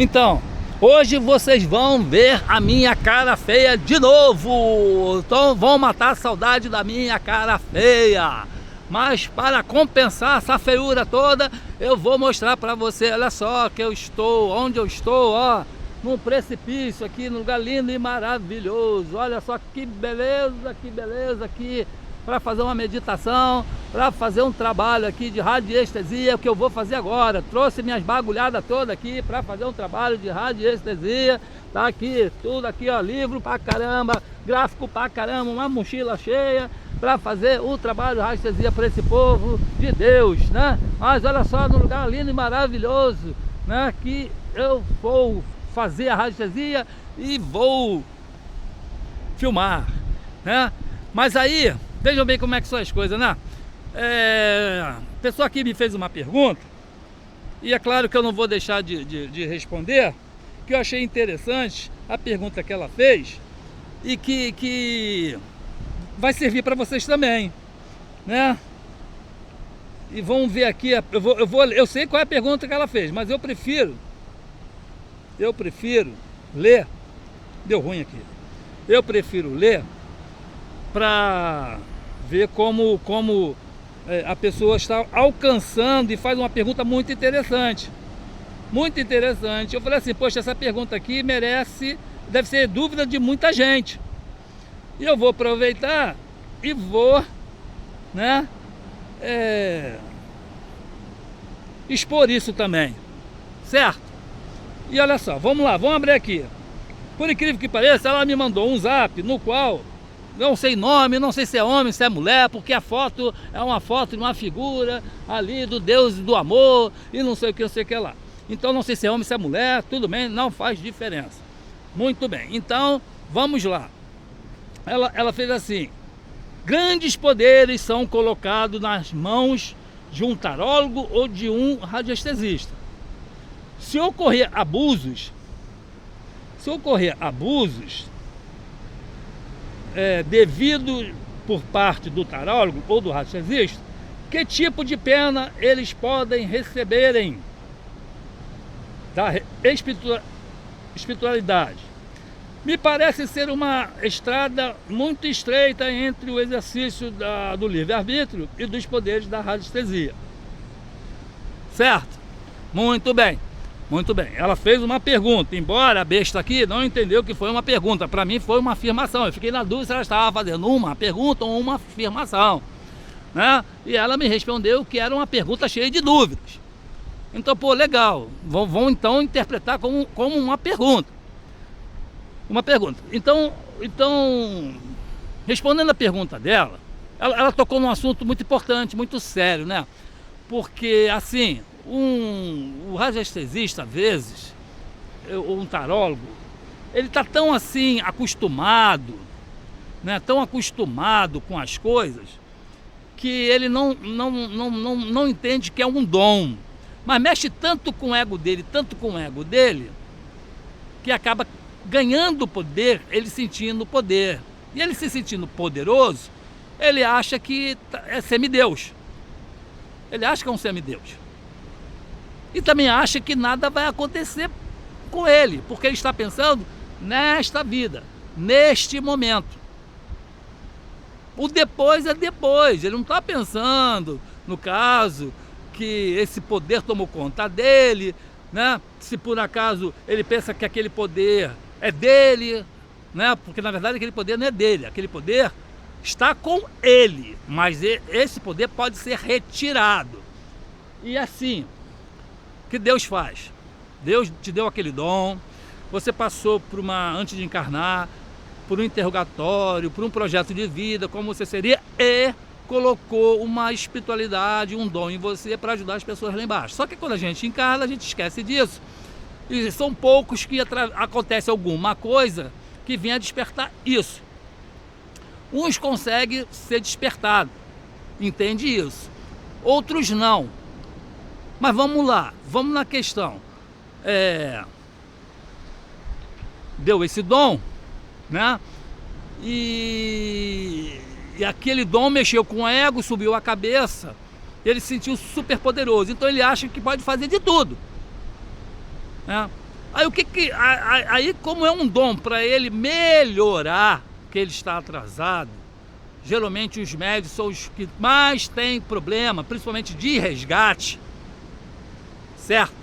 Então, hoje vocês vão ver a minha cara feia de novo. Então vão matar a saudade da minha cara feia. Mas para compensar essa feiura toda, eu vou mostrar para você. Olha só que eu estou, onde eu estou, ó, num precipício aqui, num lugar lindo e maravilhoso. Olha só que beleza aqui, para fazer uma meditação, para fazer um trabalho aqui de radiestesia, que eu vou fazer agora. Trouxe minhas bagulhadas todas aqui para fazer um trabalho de radiestesia. Tá aqui, tudo aqui, ó, livro pra caramba, gráfico pra caramba, uma mochila cheia para fazer o trabalho de radiestesia para esse povo de Deus, né? Mas olha só, num lugar lindo e maravilhoso, né? Que eu vou fazer a radiestesia e vou filmar, né? Mas aí, vejam bem como é que são as coisas, né? A pessoa aqui me fez uma pergunta, e é claro que eu não vou deixar de responder, que eu achei interessante a pergunta que ela fez, e que vai servir para vocês também, né? E vamos ver aqui, eu sei qual é a pergunta que ela fez, mas eu prefiro ler, deu ruim aqui, eu prefiro ler para ver como a pessoa está alcançando, e faz uma pergunta muito interessante. Eu falei assim, poxa, essa pergunta aqui deve ser dúvida de muita gente. E eu vou aproveitar e vou, né, expor isso também, certo? E olha só, vamos lá, vamos abrir aqui. Por incrível que pareça, ela me mandou um zap no qual não sei nome, não sei se é homem, se é mulher, porque a foto é uma foto de uma figura ali do Deus do amor e não sei o que lá. Então não sei se é homem, se é mulher, tudo bem, não faz diferença. Muito bem, então vamos lá. Ela fez assim: grandes poderes são colocados nas mãos de um tarólogo ou de um radiestesista. Se ocorrer abusos devido por parte do tarólogo ou do radiestesista, que tipo de pena eles podem receberem da espiritualidade? Me parece ser uma estrada muito estreita entre o exercício do livre-arbítrio e dos poderes da radiestesia. Certo? Muito bem. Muito bem. Ela fez uma pergunta, embora a besta aqui não entendeu que foi uma pergunta. Para mim foi uma afirmação. Eu fiquei na dúvida se ela estava fazendo uma pergunta ou uma afirmação, né? E ela me respondeu que era uma pergunta cheia de dúvidas. Então, pô, legal. Vão então interpretar como uma pergunta. Então, respondendo a pergunta dela, ela tocou num assunto muito importante, muito sério, né? Porque, assim, o radiestesista, às vezes, ou um tarólogo, ele está tão, assim, acostumado, né? Tão acostumado com as coisas, que ele não entende que é um dom. Mas mexe tanto com o ego dele, que acaba ganhando poder, ele sentindo poder. E ele se sentindo poderoso, ele acha que é semideus. Ele acha que é um semideus. E também acha que nada vai acontecer com ele, porque ele está pensando nesta vida, neste momento. O depois é depois. Ele não está pensando, no caso, que esse poder tomou conta dele, né? Se por acaso ele pensa que aquele poder é dele, né? Porque na verdade aquele poder não é dele, aquele poder está com ele, mas esse poder pode ser retirado. E assim que Deus faz. Deus te deu aquele dom, você passou por antes de encarnar, por um interrogatório, por um projeto de vida, como você seria, e colocou uma espiritualidade, um dom em você para ajudar as pessoas lá embaixo. Só que quando a gente encarna, a gente esquece disso. E são poucos que acontece alguma coisa que venha despertar isso. Uns conseguem ser despertados, entende isso. Outros não. Mas vamos lá, vamos na questão. Deu esse dom, né? E aquele dom mexeu com o ego, subiu a cabeça, ele se sentiu super poderoso. Então ele acha que pode fazer de tudo, né? Aí aí como é um dom para ele melhorar, que ele está atrasado, geralmente os médios são os que mais têm problema, principalmente de resgate, certo?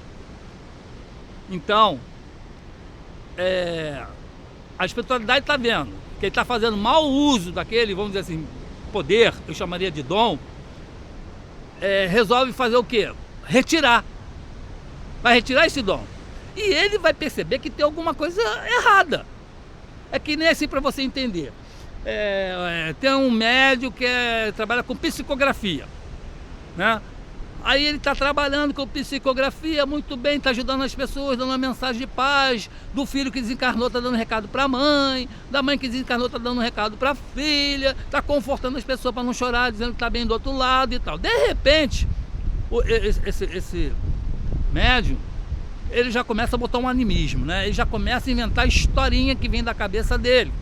Então, a espiritualidade está vendo que ele está fazendo mau uso daquele, vamos dizer assim, poder, eu chamaria de dom, resolve fazer o quê? Retirar. Vai retirar esse dom. E ele vai perceber que tem alguma coisa errada. É que nem assim para você entender. Tem um médium que trabalha com psicografia, né? Aí ele está trabalhando com psicografia muito bem, está ajudando as pessoas, dando uma mensagem de paz, do filho que desencarnou está dando recado para a mãe, da mãe que desencarnou está dando recado para a filha, está confortando as pessoas para não chorar, dizendo que está bem do outro lado e tal. De repente, esse médium, ele já começa a botar um animismo, né? Ele já começa a inventar historinha que vem da cabeça dele.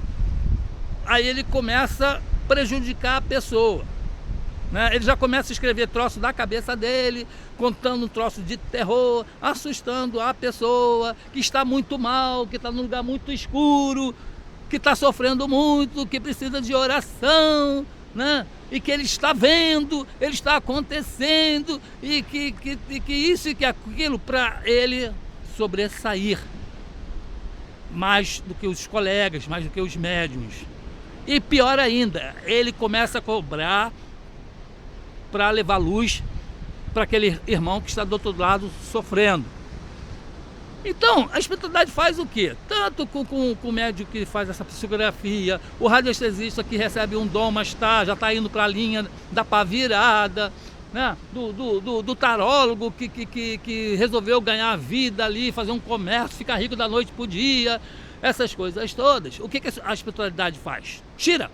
Aí ele começa a prejudicar a pessoa, né? Ele já começa a escrever troço da cabeça dele, contando um troço de terror, assustando a pessoa que está muito mal, que está num lugar muito escuro, que está sofrendo muito, que precisa de oração, né? E que ele está vendo, ele está acontecendo, e que isso e que aquilo, para ele sobressair mais do que os colegas, mais do que os médiuns. E pior ainda, ele começa a cobrar para levar luz para aquele irmão que está do outro lado sofrendo. Então, a espiritualidade faz o quê? Tanto com o médium que faz essa psicografia, o radiestesista que recebe um dom, mas já está indo para a linha da pá virada, né? Do tarólogo que resolveu ganhar a vida ali, fazer um comércio, ficar rico da noite pro dia, essas coisas todas. O que a espiritualidade faz? Tira.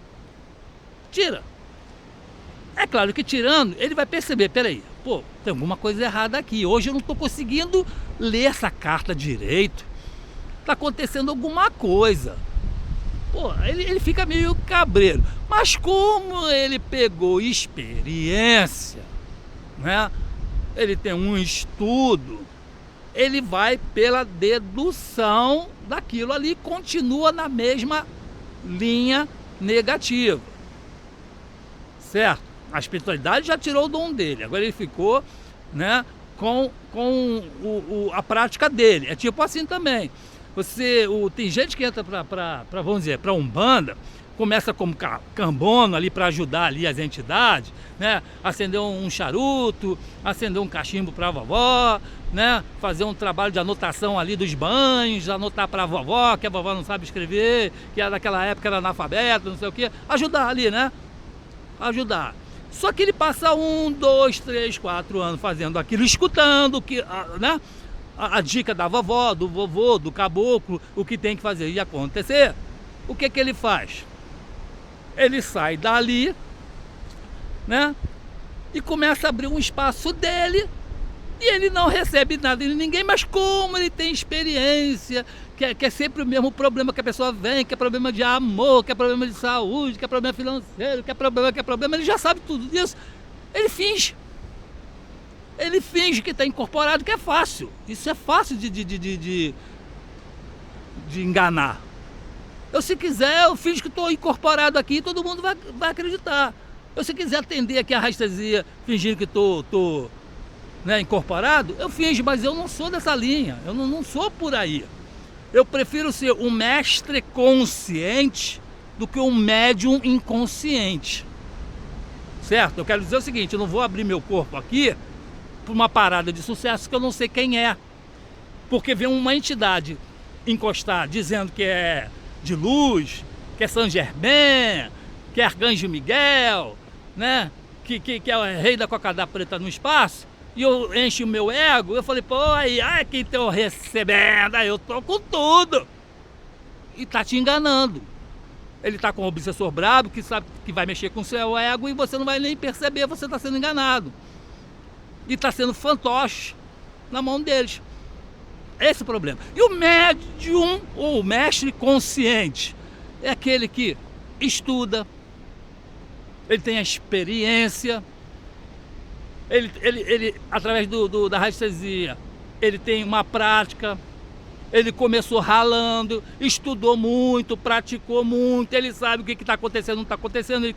É claro que tirando, ele vai perceber, peraí, pô, tem alguma coisa errada aqui. Hoje eu não estou conseguindo ler essa carta direito. Está acontecendo alguma coisa. Pô, ele fica meio cabreiro. Mas como ele pegou experiência, né? Ele tem um estudo, ele vai pela dedução daquilo ali, continua na mesma linha negativa. Certo? A espiritualidade já tirou o dom dele, agora ele ficou, né, com a prática dele. É tipo assim também. Tem gente que entra vamos dizer, para Umbanda, começa como cambono ali para ajudar ali as entidades, né? Acender um charuto, acender um cachimbo para a vovó, né? Fazer um trabalho de anotação ali dos banhos, anotar para a vovó, que a vovó não sabe escrever, que naquela época era analfabeta, não sei o que, ajudar ali, né? Ajudar. Só que ele passa 1, 2, 3, 4 anos fazendo aquilo, escutando né? A dica da vovó, do vovô, do caboclo, o que tem que fazer e acontecer. O que ele faz? Ele sai dali, né? E começa a abrir um espaço dele, e ele não recebe nada de ninguém, mas como ele tem experiência, que é sempre o mesmo problema que a pessoa vem, que é problema de amor, que é problema de saúde, que é problema financeiro, que é problema, ele já sabe tudo disso. Ele finge. Ele finge que está incorporado, que é fácil. Isso é fácil de enganar. Se quiser, eu finge que estou incorporado aqui e todo mundo vai acreditar. Se quiser atender aqui a rastresia fingindo que estou né, incorporado, eu finjo, mas eu não sou dessa linha. Eu não sou por aí. Eu prefiro ser um mestre consciente do que um médium inconsciente. Certo? Eu quero dizer o seguinte, eu não vou abrir meu corpo aqui por uma parada de sucesso que eu não sei quem é. Porque vem uma entidade encostar dizendo que é de luz, que é Saint Germain, que é Arcanjo Miguel, né? Que é o rei da cocada preta no espaço. E eu encho o meu ego, eu falei, pô, aí, quem tô recebendo, aí eu tô com tudo. E tá te enganando. Ele tá com um obsessor brabo, que sabe que vai mexer com o seu ego e você não vai nem perceber, você tá sendo enganado. E tá sendo fantoche na mão deles. Esse é o problema. E o médium, ou mestre consciente, é aquele que estuda, ele tem a experiência, ele através da radiestesia, ele tem uma prática, Ele começou ralando, estudou muito, praticou muito, ele sabe o que está acontecendo, não está acontecendo, ele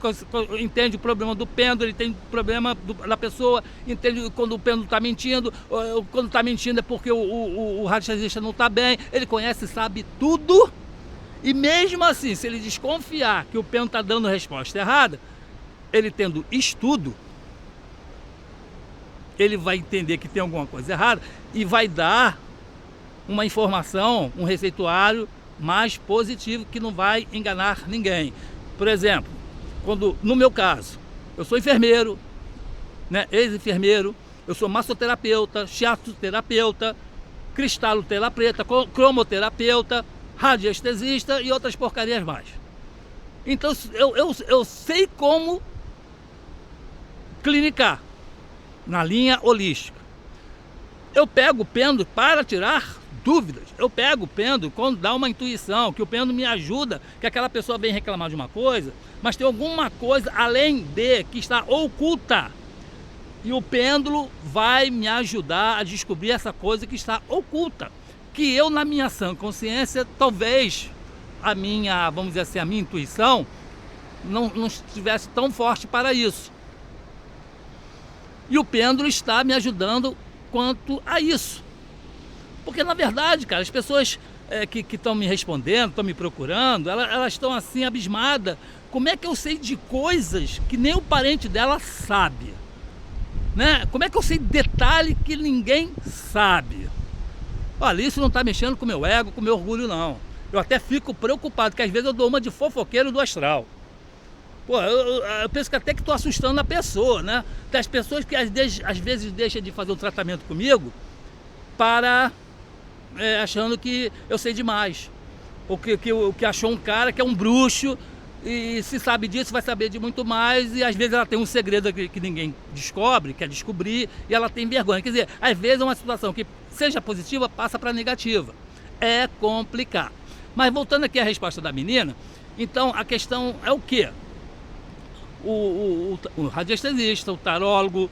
entende o problema do pêndulo, ele entende o problema da pessoa, entende quando o pêndulo está mentindo, quando está mentindo é porque o radiestesista não está bem, ele conhece, sabe tudo, e mesmo assim, se ele desconfiar que o pêndulo está dando resposta errada, ele tendo estudo, ele vai entender que tem alguma coisa errada e vai dar uma informação, um receituário mais positivo que não vai enganar ninguém. Por exemplo, quando, no meu caso, eu sou enfermeiro, né, ex-enfermeiro, eu sou massoterapeuta, shiatsuterapeuta, cristaloterapeuta, cromoterapeuta, radiestesista e outras porcarias mais. Então eu sei como clinicar na linha holística. Eu pego o pêndulo para tirar dúvidas. Eu pego o pêndulo quando dá uma intuição, que o pêndulo me ajuda, que aquela pessoa vem reclamar de uma coisa, mas tem alguma coisa além de que está oculta. E o pêndulo vai me ajudar a descobrir essa coisa que está oculta. Que eu, na minha sã consciência, talvez a minha, vamos dizer assim, a minha intuição não estivesse tão forte para isso. E o pêndulo está me ajudando quanto a isso. Porque, na verdade, cara, as pessoas que estão me respondendo, estão me procurando, elas estão assim, abismadas. Como é que eu sei de coisas que nem o parente dela sabe? Né? Como é que eu sei detalhe que ninguém sabe? Olha, isso não está mexendo com o meu ego, com o meu orgulho, não. Eu até fico preocupado, que às vezes eu dou uma de fofoqueiro do astral. Pô, eu penso que até que estou assustando a pessoa, né? Tem as pessoas que às vezes deixam de fazer um tratamento comigo para achando que eu sei demais. Ou que achou um cara que é um bruxo e se sabe disso vai saber de muito mais, e às vezes ela tem um segredo que ninguém descobre, quer descobrir, e ela tem vergonha. Quer dizer, às vezes é uma situação que seja positiva, passa para negativa. É complicado. Mas voltando aqui à resposta da menina, então a questão é o quê? O radiestesista, o tarólogo,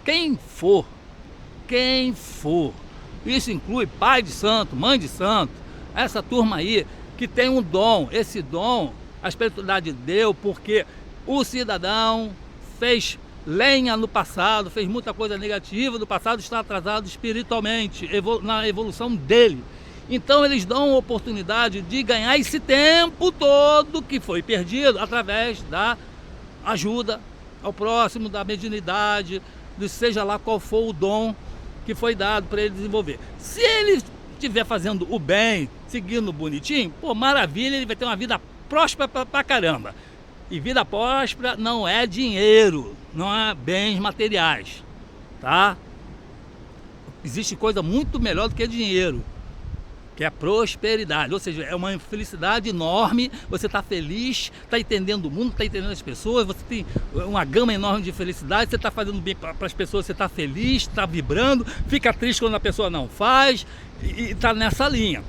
quem for, isso inclui pai de santo, mãe de santo, essa turma aí que tem um dom, esse dom a espiritualidade deu porque o cidadão fez lenha no passado, fez muita coisa negativa no passado, está atrasado espiritualmente, na evolução dele. Então eles dão a oportunidade de ganhar esse tempo todo que foi perdido através da ajuda ao próximo, da mediunidade, seja lá qual for o dom que foi dado para ele desenvolver. Se ele estiver fazendo o bem, seguindo bonitinho, pô, maravilha, ele vai ter uma vida próspera pra caramba. E vida próspera não é dinheiro, não é bens materiais, tá? Existe coisa muito melhor do que dinheiro, que é a prosperidade, ou seja, é uma felicidade enorme, você está feliz, está entendendo o mundo, está entendendo as pessoas, você tem uma gama enorme de felicidade, você está fazendo bem para as pessoas, você está feliz, está vibrando, fica triste quando a pessoa não faz, e está nessa linha.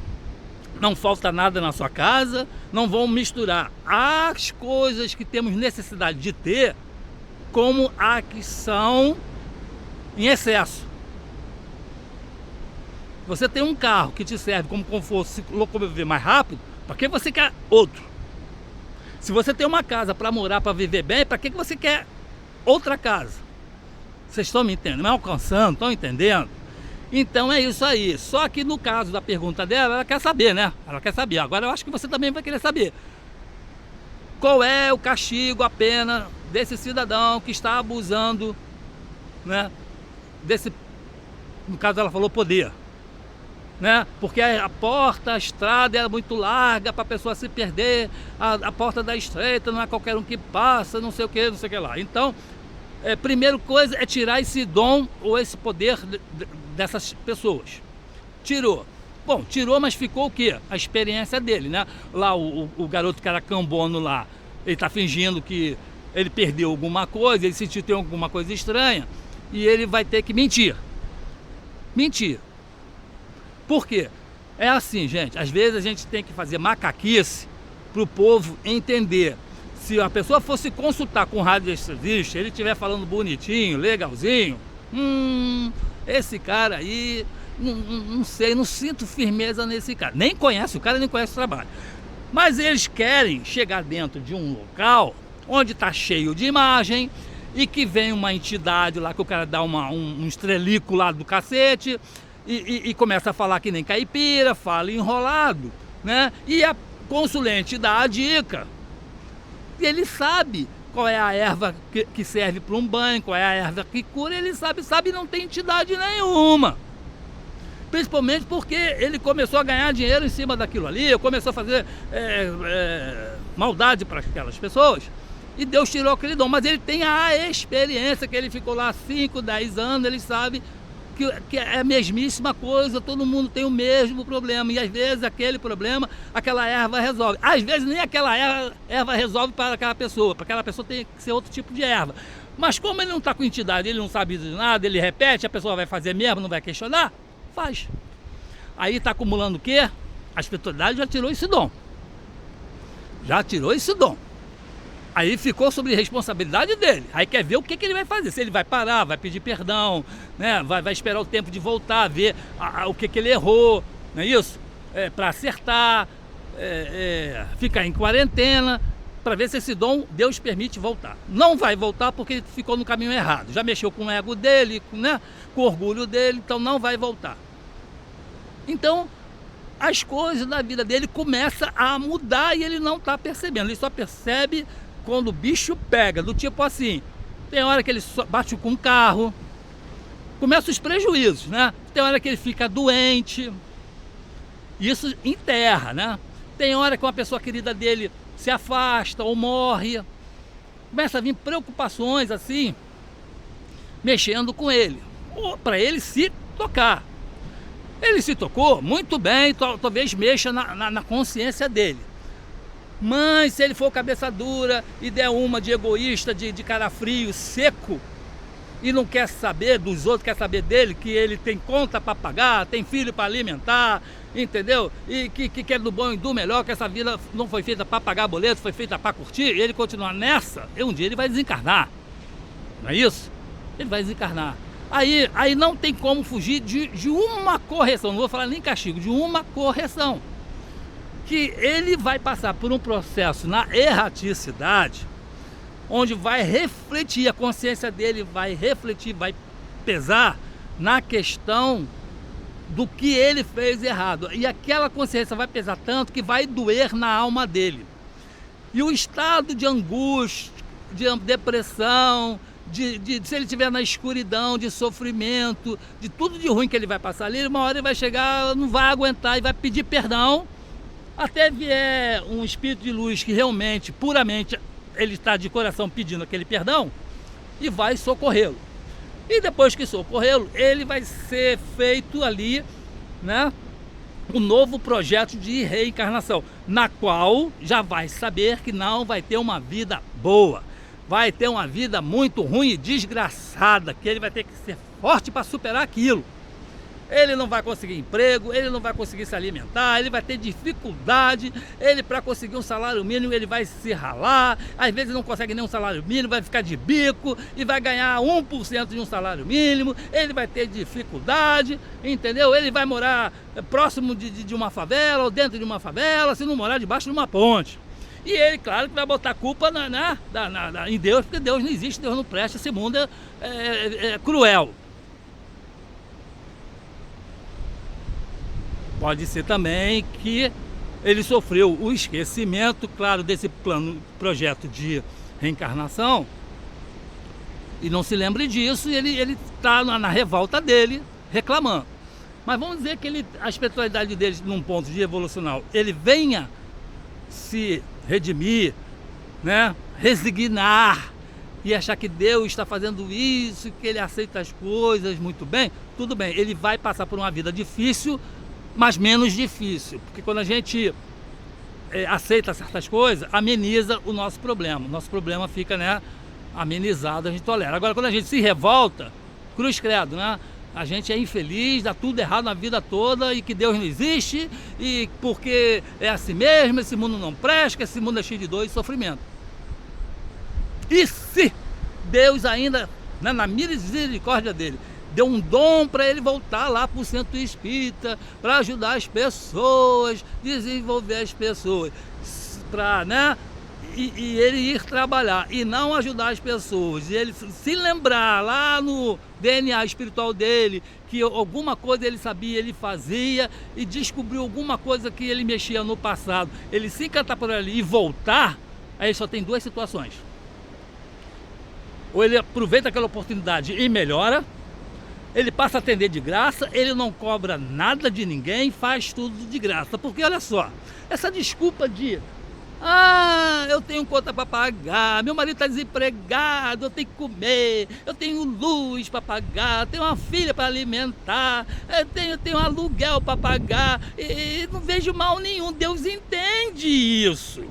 Não falta nada na sua casa, não vão misturar as coisas que temos necessidade de ter, como as que são em excesso. Você tem um carro que te serve como conforto, se locomover mais rápido, para que você quer outro? Se você tem uma casa para morar, para viver bem, para que você quer outra casa? Vocês estão me entendendo? Me alcançando, estão entendendo? Então é isso aí. Só que no caso da pergunta dela, ela quer saber, né? Ela quer saber. Agora eu acho que você também vai querer saber. Qual é o castigo, a pena desse cidadão que está abusando, né? Desse, no caso ela falou poder, né? Porque a porta, a estrada é muito larga para a pessoa se perder, a porta da estreita não é qualquer um que passa, não sei o que lá. Então, primeira coisa é tirar esse dom ou esse poder dessas pessoas. Tirou. Bom, tirou, mas ficou o quê? A experiência dele, né? Lá o garoto que era cambono lá, ele tá fingindo que ele perdeu alguma coisa, ele sentiu que tem alguma coisa estranha, e ele vai ter que mentir. Mentir. Por quê? É assim, gente, às vezes a gente tem que fazer macaquice para o povo entender. Se a pessoa fosse consultar com o radiestesista, ele estiver falando bonitinho, legalzinho, esse cara aí não sei, não sinto firmeza nesse cara. Nem conhece o cara, nem conhece o trabalho. Mas eles querem chegar dentro de um local onde está cheio de imagem e que vem uma entidade lá que o cara dá um estrelico lá do cacete e começa a falar que nem caipira, fala enrolado, né? E a consulente dá a dica. E ele sabe qual é a erva que serve para um banho, qual é a erva que cura, ele sabe e não tem entidade nenhuma. Principalmente porque ele começou a ganhar dinheiro em cima daquilo ali, começou a fazer maldade para aquelas pessoas, e Deus tirou aquele dom. Mas ele tem a experiência, que ele ficou lá 5, 10 anos, ele sabe que é a mesmíssima coisa, todo mundo tem o mesmo problema, e às vezes aquele problema, aquela erva resolve. Às vezes nem aquela erva resolve para aquela pessoa tem que ser outro tipo de erva. Mas como ele não está com entidade, ele não sabe de nada, ele repete, a pessoa vai fazer mesmo, não vai questionar, faz. Aí está acumulando o quê? A espiritualidade já tirou esse dom. Aí ficou sobre responsabilidade dele. Aí quer ver o que ele vai fazer. Se ele vai parar, vai pedir perdão, né? Vai esperar o tempo de voltar, ver o que ele errou, não é isso? Para acertar, ficar em quarentena, para ver se esse dom Deus permite voltar. Não vai voltar porque ele ficou no caminho errado. Já mexeu com o ego dele, né? Com o orgulho dele, então não vai voltar. Então, as coisas da vida dele começam a mudar e ele não está percebendo. Ele só percebe quando o bicho pega, do tipo assim, tem hora que ele bate com um carro, começam os prejuízos, né? Tem hora que ele fica doente, isso enterra, né? Tem hora que uma pessoa querida dele se afasta ou morre, começa a vir preocupações assim, mexendo com ele, para ele se tocar. Ele se tocou, muito bem, talvez mexa na consciência dele. Mas se ele for cabeça dura e der uma de egoísta, de cara frio, seco, e não quer saber dos outros, quer saber dele, que ele tem conta para pagar, tem filho para alimentar, entendeu? E que quer do bom e do melhor, que essa vida não foi feita para pagar boleto, foi feita para curtir, e ele continuar nessa, e um dia ele vai desencarnar. Não é isso? Ele vai desencarnar. Aí não tem como fugir de uma correção, não vou falar nem castigo, de uma correção. Que ele vai passar por um processo na erraticidade, onde vai refletir, a consciência dele vai refletir, vai pesar na questão do que ele fez errado. E aquela consciência vai pesar tanto que vai doer na alma dele. E o estado de angústia, de depressão, se ele estiver na escuridão, de sofrimento, de tudo de ruim que ele vai passar ali, uma hora ele vai chegar, não vai aguentar e vai pedir perdão, até vier um espírito de luz que realmente, puramente, ele está de coração pedindo aquele perdão e vai socorrê-lo. E depois que socorrê-lo, ele vai ser feito ali, né, um novo projeto de reencarnação, na qual já vai saber que não vai ter uma vida boa. Vai ter uma vida muito ruim e desgraçada, que ele vai ter que ser forte para superar aquilo. Ele não vai conseguir emprego, ele não vai conseguir se alimentar, ele vai ter dificuldade, ele para conseguir um salário mínimo ele vai se ralar, às vezes não consegue nem um salário mínimo, vai ficar de bico e vai ganhar 1% de um salário mínimo, ele vai ter dificuldade, entendeu? Ele vai morar próximo de uma favela ou dentro de uma favela, se não morar debaixo de uma ponte. E ele, claro, que vai botar culpa em Deus, porque Deus não existe, Deus não presta, esse mundo é cruel. Pode ser também que ele sofreu o esquecimento, claro, desse projeto de reencarnação, e não se lembre disso, e ele está na revolta dele, reclamando. Mas vamos dizer que a espiritualidade dele, num ponto de evolucional, ele venha se redimir, né? Resignar e achar que Deus está fazendo isso, que ele aceita as coisas muito bem, tudo bem, ele vai passar por uma vida difícil, mas menos difícil, porque quando a gente aceita certas coisas, ameniza o nosso problema fica, né, amenizado, a gente tolera. Agora, quando a gente se revolta, cruz credo, né, a gente é infeliz, dá tudo errado na vida toda e que Deus não existe e porque é assim mesmo, esse mundo não presta, esse mundo é cheio de dor e sofrimento. E se Deus ainda, né, na misericórdia dele, deu um dom para ele voltar lá para o centro espírita, para ajudar as pessoas, desenvolver as pessoas, para, né? E ele ir trabalhar e não ajudar as pessoas, e ele se lembrar lá no DNA espiritual dele que alguma coisa ele sabia, ele fazia, e descobriu alguma coisa que ele mexia no passado, ele se encantar por ali e voltar, aí só tem duas situações: ou ele aproveita aquela oportunidade e melhora, ele passa a atender de graça, ele não cobra nada de ninguém, faz tudo de graça. Porque olha só, essa desculpa de eu tenho conta para pagar, meu marido está desempregado, eu tenho que comer, eu tenho luz para pagar, eu tenho uma filha para alimentar, eu tenho aluguel para pagar, e não vejo mal nenhum. Deus entende isso.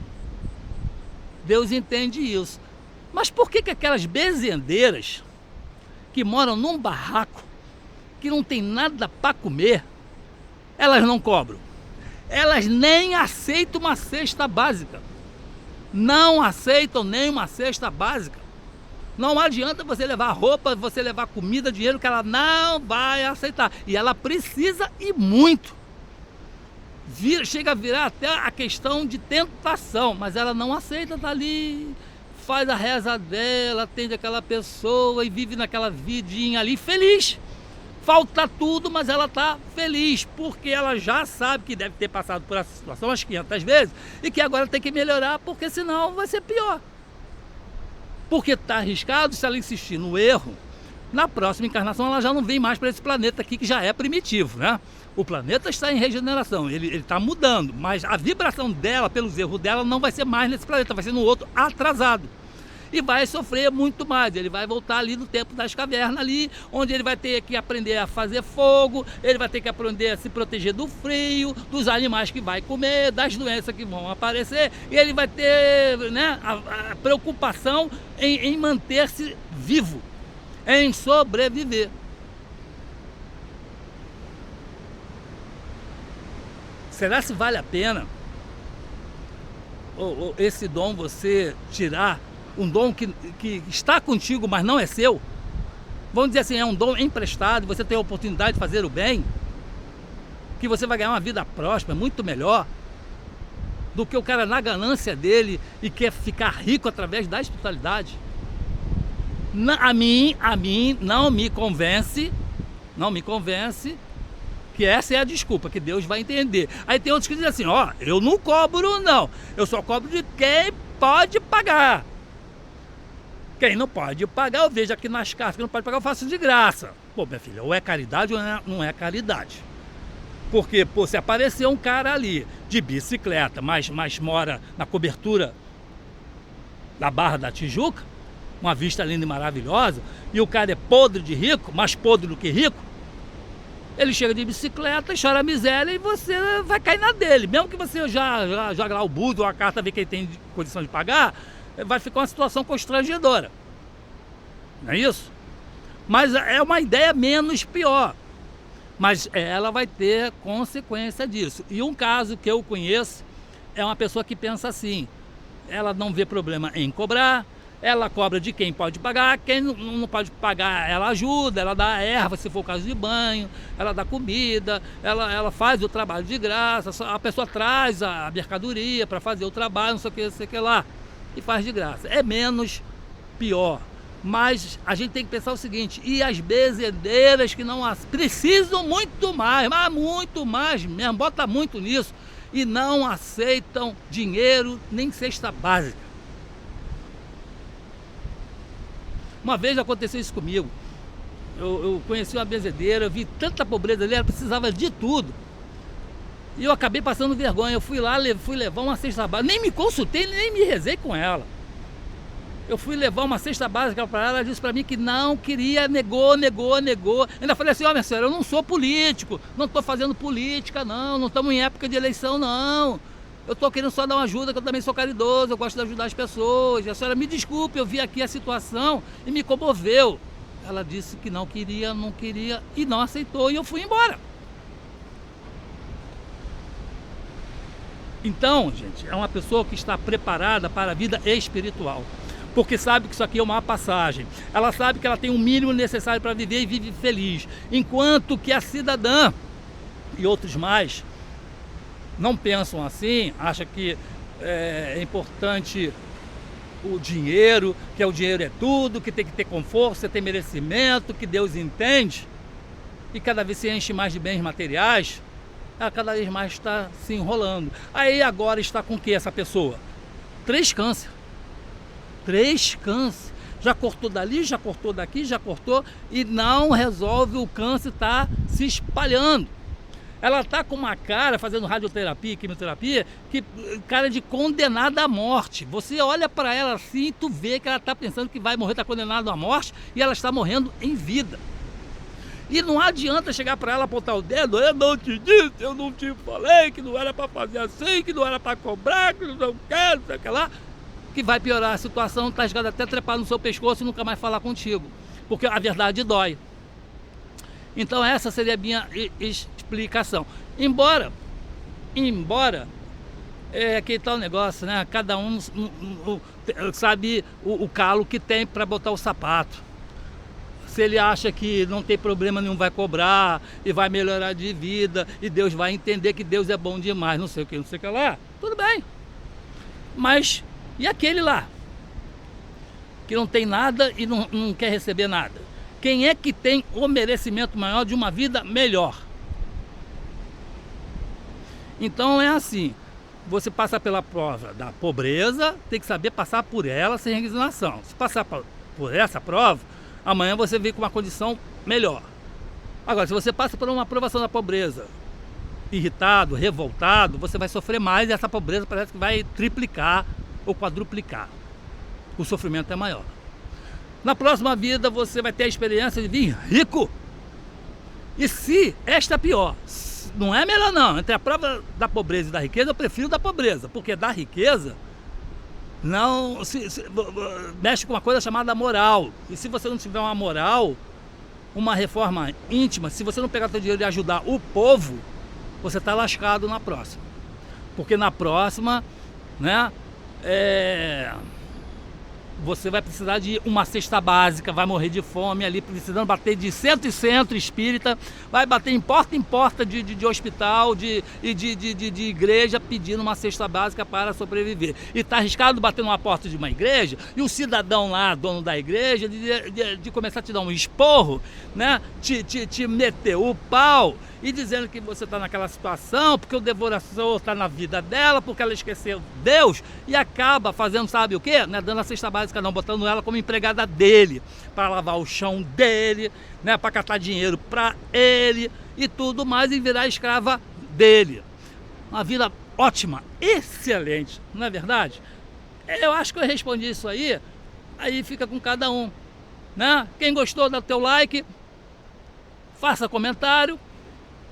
Deus entende isso. Mas por que aquelas bezendeiras que moram num barraco, que não tem nada para comer, elas não cobram? Elas nem aceitam uma cesta básica. Não aceitam nem uma cesta básica. Não adianta você levar roupa, você levar comida, dinheiro, que ela não vai aceitar. E ela precisa e muito. Chega a virar até a questão de tentação, mas ela não aceita, tá ali, faz a reza dela, atende aquela pessoa e vive naquela vidinha ali feliz. Falta tudo, mas ela está feliz, porque ela já sabe que deve ter passado por essa situação umas 500 vezes e que agora tem que melhorar, porque senão vai ser pior. Porque está arriscado, se ela insistir no erro, na próxima encarnação ela já não vem mais para esse planeta aqui, que já é primitivo, né? O planeta está em regeneração, ele está mudando, mas a vibração dela, pelos erros dela, não vai ser mais nesse planeta, vai ser no outro atrasado. E vai sofrer muito mais, ele vai voltar ali no tempo das cavernas ali, onde ele vai ter que aprender a fazer fogo, ele vai ter que aprender a se proteger do frio, dos animais que vai comer, das doenças que vão aparecer, e ele vai ter, né, a preocupação em manter-se vivo, em sobreviver. Será se vale a pena esse dom você tirar? Um dom que está contigo, mas não é seu. Vamos dizer assim, é um dom emprestado, você tem a oportunidade de fazer o bem, que você vai ganhar uma vida próspera, muito melhor do que o cara na ganância dele e quer ficar rico através da espiritualidade. A mim não me convence que essa é a desculpa, que Deus vai entender. Aí tem outros que dizem assim, eu não cobro não, eu só cobro de quem pode pagar. Quem não pode pagar, eu vejo aqui nas cartas que não pode pagar, eu faço de graça. Pô, minha filha, ou é caridade ou não é caridade. Porque, se aparecer um cara ali de bicicleta, mas mora na cobertura da Barra da Tijuca, uma vista linda e maravilhosa, e o cara é podre de rico, mais podre do que rico, ele chega de bicicleta, chora a miséria e você vai cair na dele. Mesmo que você já joga lá o budo ou a carta, vê que ele tem condição de pagar, vai ficar uma situação constrangedora. Não é isso? Mas é uma ideia menos pior. Mas ela vai ter consequência disso. E um caso que eu conheço é uma pessoa que pensa assim: ela não vê problema em cobrar, ela cobra de quem pode pagar, quem não pode pagar, ela ajuda, ela dá erva, se for o caso de banho, ela dá comida, ela faz o trabalho de graça, a pessoa traz a mercadoria para fazer o trabalho, não sei o que lá, e faz de graça. É menos pior. Mas a gente tem que pensar o seguinte: e as bezedeiras que não precisam muito mais, mas muito mais mesmo, bota muito nisso, e não aceitam dinheiro nem cesta básica. Uma vez aconteceu isso comigo. Eu conheci uma bezedeira, eu vi tanta pobreza ali, ela precisava de tudo. E eu acabei passando vergonha. Eu fui lá, fui levar uma cesta básica, nem me consultei, nem me rezei com ela. Eu fui levar uma cesta básica para ela, ela disse para mim que não queria, negou. Ainda falei assim: minha senhora, eu não sou político, não estou fazendo política não estamos em época de eleição não. Eu estou querendo só dar uma ajuda, que eu também sou caridoso, eu gosto de ajudar as pessoas. A senhora me desculpe, eu vi aqui a situação e me comoveu. Ela disse que não queria e não aceitou, e eu fui embora. Então, gente, é uma pessoa que está preparada para a vida espiritual. porque sabe que isso aqui é uma passagem. Ela sabe que ela tem o mínimo necessário para viver e vive feliz. Enquanto que a cidadã e outros mais não pensam assim, acham que é importante o dinheiro, que o dinheiro é tudo, que tem que ter conforto, você tem merecimento, que Deus entende, e cada vez se enche mais de bens materiais, ela cada vez mais está se enrolando. Aí agora está com o que essa pessoa? 3 câncer. 3 câncer. Já cortou dali, já cortou daqui, já cortou, e não resolve, o câncer está se espalhando. Ela está com uma cara, fazendo radioterapia, quimioterapia, que cara de condenada à morte. Você olha para ela assim e tu vê que ela está pensando que vai morrer, está condenada à morte, e ela está morrendo em vida. E não adianta chegar para ela, apontar o dedo, eu não te disse, eu não te falei, que não era para fazer assim, que não era para cobrar, que não quero, sei que lá, que vai piorar a situação, tá ligado, até trepar no seu pescoço e nunca mais falar contigo, porque a verdade dói. Então essa seria a minha explicação. Embora é que tal negócio, né? Cada um sabe o calo que tem para botar o sapato. Se ele acha que não tem problema nenhum, vai cobrar e vai melhorar de vida e Deus vai entender que Deus é bom demais, não sei o que, não sei o que lá, tudo bem. Mas e aquele lá que não tem nada e não quer receber nada? Quem é que tem o merecimento maior de uma vida melhor? Então é assim, você passa pela prova da pobreza, tem que saber passar por ela sem resignação. Se passar por essa prova, amanhã você vem com uma condição melhor. Agora, se você passa por uma aprovação da pobreza, irritado, revoltado, você vai sofrer mais e essa pobreza parece que vai triplicar ou quadruplicar. O sofrimento é maior. Na próxima vida você vai ter a experiência de vir rico. E se esta é pior, não é melhor não. Entre a prova da pobreza e da riqueza, eu prefiro da pobreza, porque da riqueza não mexe com uma coisa chamada moral. E se você não tiver uma moral, uma reforma íntima, se você não pegar seu dinheiro e ajudar o povo, você está lascado na próxima. Porque na próxima, né, você vai precisar de uma cesta básica, vai morrer de fome ali, precisando bater de centro em centro espírita, vai bater em porta de hospital, de igreja, pedindo uma cesta básica para sobreviver. E está arriscado bater numa porta de uma igreja, e o cidadão lá, dono da igreja, de começar a te dar um esporro, né? Te meter o pau, e dizendo que você está naquela situação, porque o devorador está na vida dela, porque ela esqueceu Deus, e acaba fazendo, sabe o quê? Não é dando a cesta básica não, botando ela como empregada dele, para lavar o chão dele, né? Para catar dinheiro para ele, e tudo mais, e virar escrava dele. Uma vida ótima, excelente, não é verdade? Eu acho que eu respondi isso aí fica com cada um, né? Quem gostou, dá o teu like, faça comentário,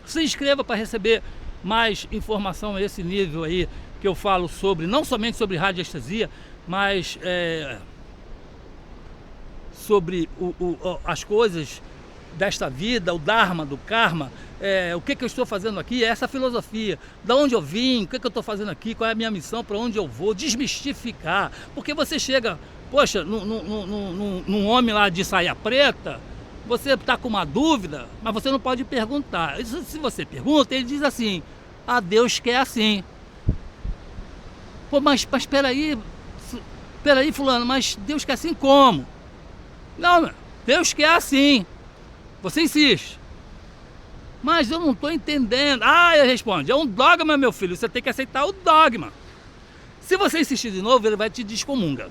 se inscreva para receber mais informação a esse nível aí que eu falo sobre, não somente sobre radiestesia, mas sobre as coisas desta vida, o Dharma, do Karma, o que eu estou fazendo aqui, essa filosofia, da onde eu vim, o que eu estou fazendo aqui, qual é a minha missão, para onde eu vou, desmistificar, porque você chega, poxa, num homem lá de saia preta, você está com uma dúvida, mas você não pode perguntar. Se você pergunta, ele diz assim, Deus quer assim. Pô, mas peraí, fulano, mas Deus quer assim como? Não, Deus quer assim. Você insiste. Mas eu não estou entendendo. Ele responde, é um dogma, meu filho, você tem que aceitar o dogma. Se você insistir de novo, ele vai te descomungar.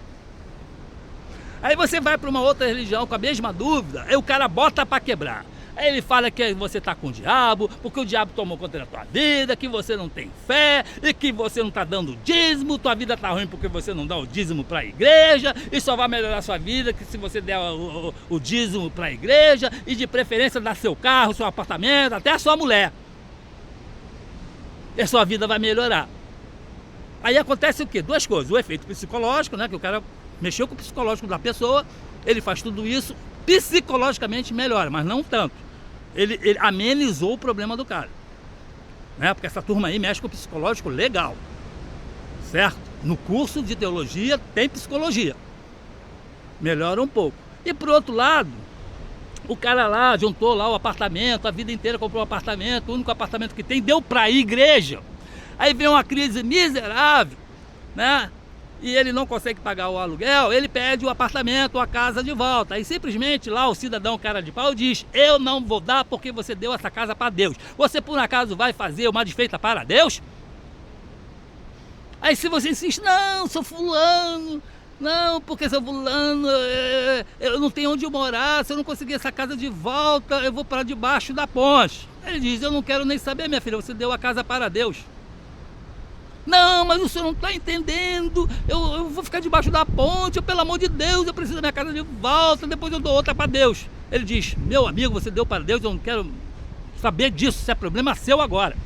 Aí você vai para uma outra religião com a mesma dúvida, aí o cara bota para quebrar. Aí ele fala que você está com o diabo, porque o diabo tomou conta da tua vida, que você não tem fé, e que você não está dando dízimo, tua vida está ruim porque você não dá o dízimo para a igreja, e só vai melhorar a sua vida que se você der o dízimo para a igreja, e de preferência dar seu carro, seu apartamento, até a sua mulher. E a sua vida vai melhorar. Aí acontece o quê? 2 coisas, o efeito psicológico, né, que o cara mexeu com o psicológico da pessoa, ele faz tudo isso, psicologicamente melhora, mas não tanto. Ele amenizou o problema do cara, né? Porque essa turma aí mexe com o psicológico legal, certo? No curso de teologia tem psicologia, melhora um pouco. E por outro lado, o cara lá juntou lá o apartamento, a vida inteira comprou um apartamento, o único apartamento que tem, deu para a igreja. Aí vem uma crise miserável, né? E ele não consegue pagar o aluguel, ele pede o apartamento ou a casa de volta. Aí simplesmente lá o cidadão cara de pau diz: eu não vou dar porque você deu essa casa para Deus. Você por acaso vai fazer uma desfeita para Deus? Aí se você insiste: não, sou fulano, não, porque sou fulano, eu não tenho onde morar, se eu não conseguir essa casa de volta, eu vou para debaixo da ponte. Ele diz: eu não quero nem saber, minha filha, você deu a casa para Deus. Não, mas o senhor não está entendendo, eu vou ficar debaixo da ponte, pelo amor de Deus, eu preciso da minha casa de volta, depois eu dou outra para Deus. Ele diz: meu amigo, você deu para Deus, eu não quero saber disso, isso é problema seu agora.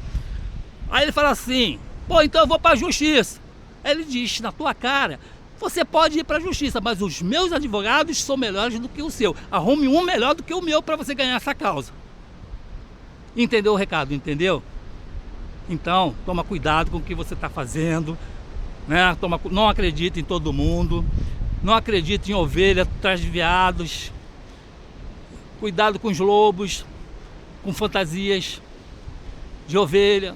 Aí ele fala assim: pô, então eu vou para a justiça. Aí ele diz na tua cara: você pode ir para a justiça, mas os meus advogados são melhores do que o seu. Arrume um melhor do que o meu para você ganhar essa causa. Entendeu o recado? Entendeu? Então, toma cuidado com o que você está fazendo, né? Não acredite em todo mundo, não acredite em ovelha atrás de veados. Cuidado com os lobos, com fantasias de ovelha.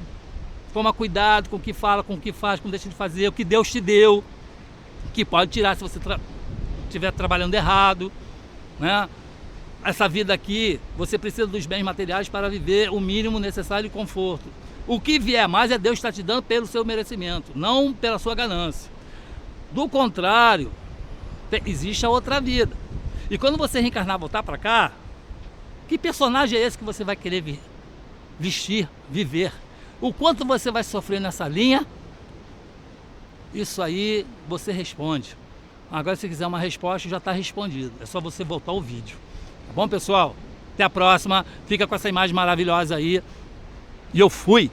Toma cuidado com o que fala, com o que faz, com o que deixa de fazer, o que Deus te deu, que pode tirar se você estiver trabalhando errado, né? Essa vida aqui, você precisa dos bens materiais para viver o mínimo necessário de conforto. O que vier mais é Deus está te dando pelo seu merecimento, não pela sua ganância. Do contrário, existe a outra vida. E quando você reencarnar, voltar para cá, que personagem é esse que você vai querer vestir, viver? O quanto você vai sofrer nessa linha? Isso aí você responde. Agora, se quiser uma resposta, já está respondido. É só você voltar o vídeo. Tá bom, pessoal? Até a próxima. Fica com essa imagem maravilhosa aí. E eu fui.